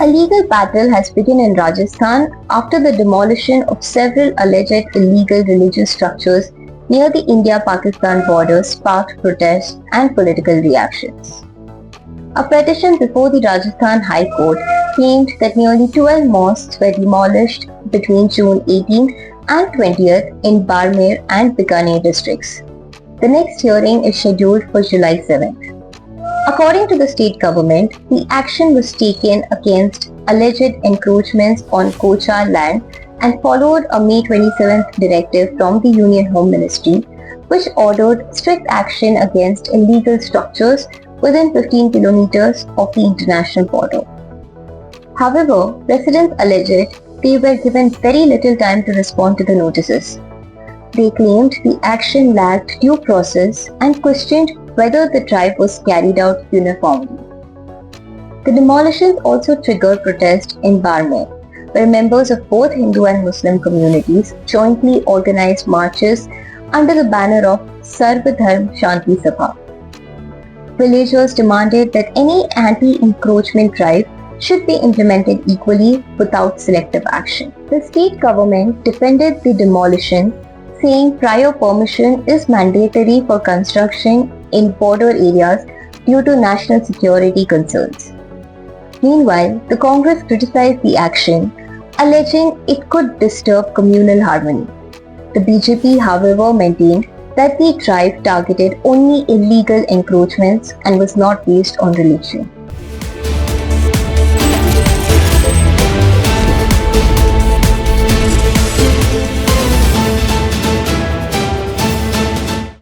A legal battle has begun in Rajasthan after the demolition of several alleged illegal religious structures near the India-Pakistan border sparked protests and political reactions. A petition before the Rajasthan High Court claimed that nearly 12 mosques were demolished between June 18th and 20th in Barmer and Bikaner districts. The next hearing is scheduled for July 7th. According to the state government, the action was taken against alleged encroachments on Kochar land and followed a May 27th directive from the Union Home Ministry, which ordered strict action against illegal structures within 15 kilometers of the international border. However, residents alleged they were given very little time to respond to the notices. They claimed the action lacked due process and questioned whether the drive was carried out uniformly. The demolitions also triggered protests in Barmer, where members of both Hindu and Muslim communities jointly organized marches under the banner of Sarv Dharm Shanti Sabha. Villagers demanded that any anti-encroachment drive should be implemented equally without selective action. The state government defended the demolition, saying prior permission is mandatory for construction in border areas due to national security concerns. Meanwhile, the Congress criticized the action, alleging it could disturb communal harmony. The BJP, however, maintained that the drive targeted only illegal encroachments and was not based on religion.